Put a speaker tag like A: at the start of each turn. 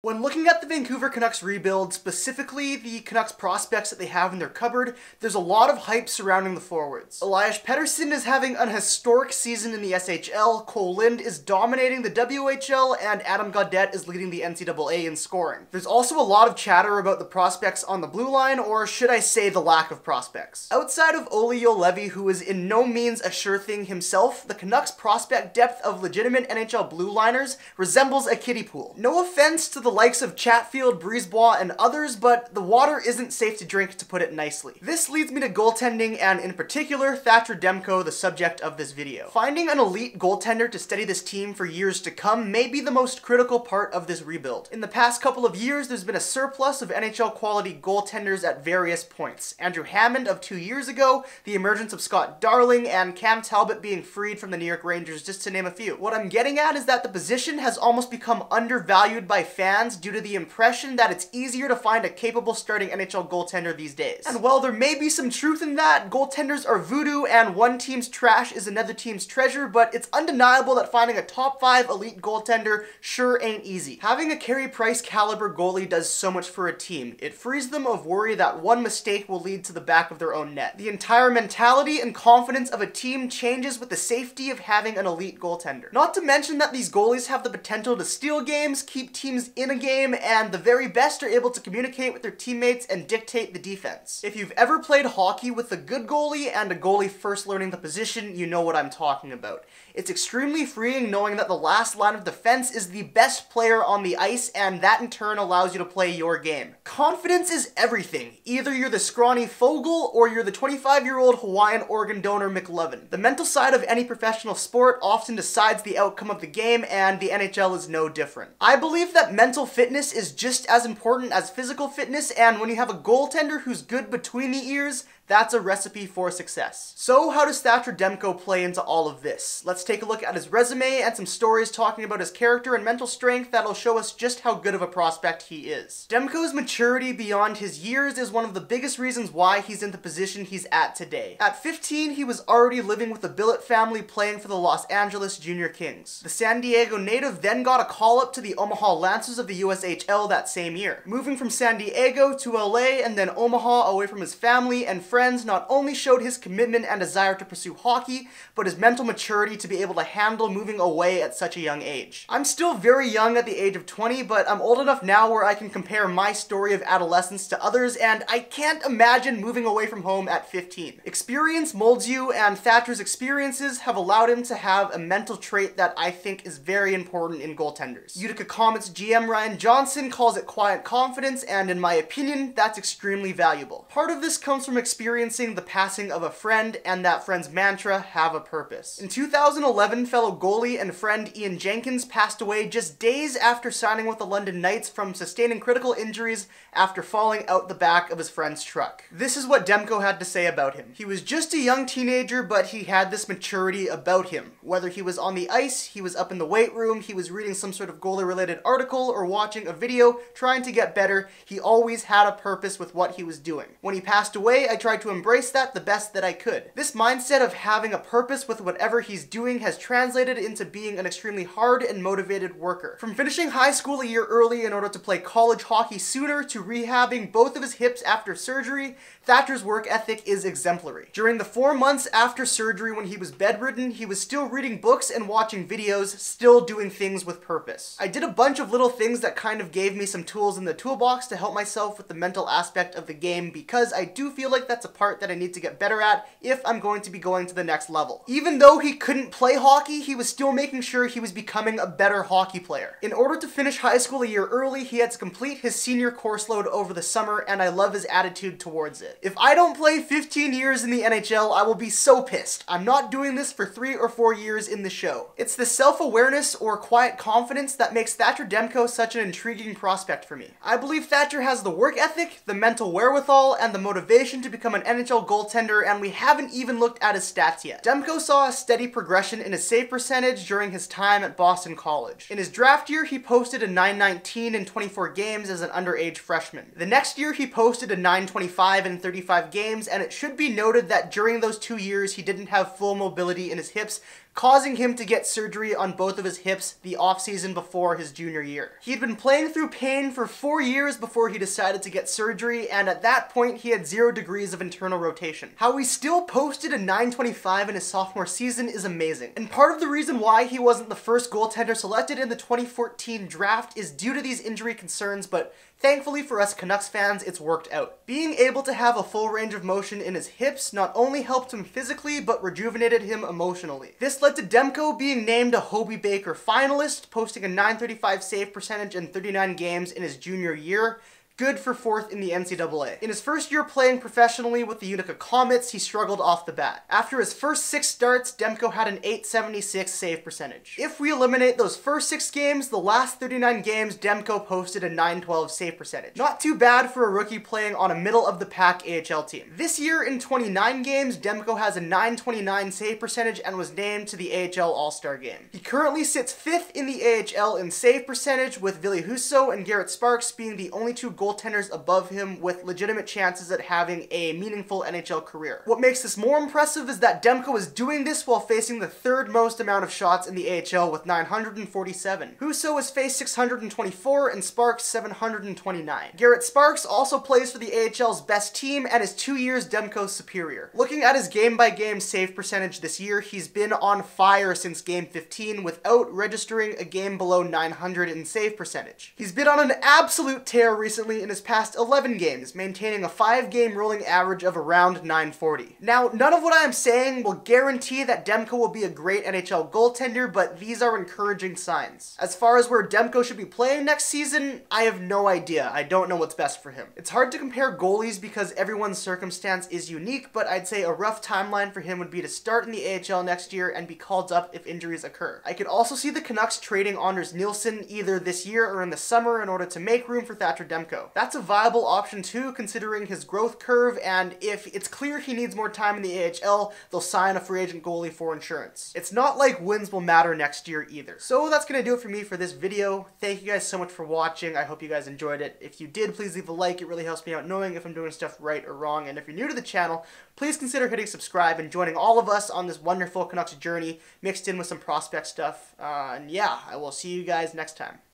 A: When looking at the Vancouver Canucks rebuild, specifically the Canucks prospects that they have in their cupboard, there's a lot of hype surrounding the forwards. Elias Pettersson is having an historic season in the SHL, Cole Lind is dominating the WHL, and Adam Gaudette is leading the NCAA in scoring. There's also a lot of chatter about the prospects on the blue line, or should I say the lack of prospects. Outside of Olli Juolevi, who is in no means a sure thing himself, the Canucks prospect depth of legitimate NHL blue liners resembles a kiddie pool. No offense to the likes of Chatfield, Brisebois, and others, but the water isn't safe to drink, to put it nicely. This leads me to goaltending, and in particular, Thatcher Demko, the subject of this video. Finding an elite goaltender to steady this team for years to come may be the most critical part of this rebuild. In the past couple of years, there's been a surplus of NHL quality goaltenders at various points. Andrew Hammond of 2 years ago, the emergence of Scott Darling, and Cam Talbot being freed from the New York Rangers, just to name a few. What I'm getting at is that the position has almost become undervalued by fans due to the impression that it's easier to find a capable starting NHL goaltender these days. And while there may be some truth in that, goaltenders are voodoo and one team's trash is another team's treasure, but it's undeniable that finding a top 5 elite goaltender sure ain't easy. Having a Carey Price caliber goalie does so much for a team. It frees them of worry that one mistake will lead to the back of their own net. The entire mentality and confidence of a team changes with the safety of having an elite goaltender. Not to mention that these goalies have the potential to steal games, keep teams in a game, and the very best are able to communicate with their teammates and dictate the defense. If you've ever played hockey with a good goalie and a goalie first learning the position, you know what I'm talking about. It's extremely freeing knowing that the last line of defense is the best player on the ice, and that in turn allows you to play your game. Confidence is everything. Either you're the scrawny Fogel or you're the 25-year-old Hawaiian organ donor McLovin. The mental side of any professional sport often decides the outcome of the game, and the NHL is no different. I believe that mental fitness is just as important as physical fitness, and when you have a goaltender who's good between the ears, that's a recipe for success. So how does Thatcher Demko play into all of this? Let's take a look at his resume and some stories talking about his character and mental strength that'll show us just how good of a prospect he is. Demko's maturity beyond his years is one of the biggest reasons why he's in the position he's at today. At 15, he was already living with the Billet family playing for the Los Angeles Junior Kings. The San Diego native then got a call up to the Omaha Lancers of the USHL that same year. Moving from San Diego to LA and then Omaha away from his family and friends not only showed his commitment and desire to pursue hockey, but his mental maturity to be able to handle moving away at such a young age. I'm still very young at the age of 20, but I'm old enough now where I can compare my story of adolescence to others, and I can't imagine moving away from home at 15. Experience molds you, and Thatcher's experiences have allowed him to have a mental trait that I think is very important in goaltenders. Utica Comets GM Ryan Johnson calls it quiet confidence, and in my opinion, that's extremely valuable. Part of this comes from experiencing the passing of a friend, and that friend's mantra, have a purpose. In 2011, fellow goalie and friend Ian Jenkins passed away just days after signing with the London Knights from sustaining critical injuries after falling out the back of his friend's truck. This is what Demko had to say about him. He was just a young teenager, but he had this maturity about him. Whether he was on the ice, he was up in the weight room, he was reading some sort of goalie-related article, or watching a video trying to get better, he always had a purpose with what he was doing. When he passed away, I tried to embrace that the best that I could. This mindset of having a purpose with whatever he's doing has translated into being an extremely hard and motivated worker. From finishing high school a year early in order to play college hockey sooner to rehabbing both of his hips after surgery, Thatcher's work ethic is exemplary. During the 4 months after surgery when he was bedridden, he was still reading books and watching videos, still doing things with purpose. I did a bunch of little things that kind of gave me some tools in the toolbox to help myself with the mental aspect of the game, because I do feel like that's a part that I need to get better at if I'm going to be going to the next level. Even though he couldn't play hockey, he was still making sure he was becoming a better hockey player. In order to finish high school a year early, he had to complete his senior course load over the summer, and I love his attitude towards it. If I don't play 15 years in the NHL, I will be so pissed. I'm not doing this for 3 or 4 years in the show. It's the self-awareness or quiet confidence that makes Thatcher Demko such an intriguing prospect for me. I believe Thatcher has the work ethic, the mental wherewithal, and the motivation to become an NHL goaltender, and we haven't even looked at his stats yet. Demko saw a steady progression in his save percentage during his time at Boston College. In his draft year, he posted a .919 in 24 games as an underage freshman. The next year, he posted a .925 in 35 games, and it should be noted that during those 2 years, he didn't have full mobility in his hips, causing him to get surgery on both of his hips the offseason before his junior year. He'd been playing through pain for 4 years before he decided to get surgery, and at that point he had 0 degrees of internal rotation. How he still posted a .925 in his sophomore season is amazing. And part of the reason why he wasn't the first goaltender selected in the 2014 draft is due to these injury concerns, but thankfully for us Canucks fans, it's worked out. Being able to have a full range of motion in his hips not only helped him physically, but rejuvenated him emotionally. This led to Demko being named a Hobey Baker finalist, posting a .935 save percentage in 39 games in his junior year. Good for 4th in the NCAA. In his first year playing professionally with the Utica Comets, he struggled off the bat. After his first 6 starts, Demko had an .876 save percentage. If we eliminate those first 6 games, the last 39 games, Demko posted a .912 save percentage. Not too bad for a rookie playing on a middle-of-the-pack AHL team. This year, in 29 games, Demko has a .929 save percentage and was named to the AHL All-Star game. He currently sits 5th in the AHL in save percentage, with Ville Husso and Garrett Sparks being the only 2 goaltenders above him with legitimate chances at having a meaningful NHL career. What makes this more impressive is that Demko is doing this while facing the 3rd most amount of shots in the AHL with 947. Husso has faced 624 and Sparks 729. Garrett Sparks also plays for the AHL's best team and is 2 years Demko's superior. Looking at his game-by-game save percentage this year, he's been on fire since game 15 without registering a game below 900 in save percentage. He's been on an absolute tear recently in his past 11 games, maintaining a 5-game rolling average of around 940. Now, none of what I am saying will guarantee that Demko will be a great NHL goaltender, but these are encouraging signs. As far as where Demko should be playing next season, I have no idea. I don't know what's best for him. It's hard to compare goalies because everyone's circumstance is unique, but I'd say a rough timeline for him would be to start in the AHL next year and be called up if injuries occur. I could also see the Canucks trading Anders Nilsson either this year or in the summer in order to make room for Thatcher Demko. That's a viable option too, considering his growth curve, and if it's clear he needs more time in the AHL, they'll sign a free agent goalie for insurance. It's not like wins will matter next year either. So that's gonna do it for me for this video. Thank you guys so much for watching. I hope you guys enjoyed it. If you did, please leave a like. It really helps me out knowing if I'm doing stuff right or wrong. And if you're new to the channel, please consider hitting subscribe and joining all of us on this wonderful Canucks journey, mixed in with some prospect stuff. And yeah, I will see you guys next time.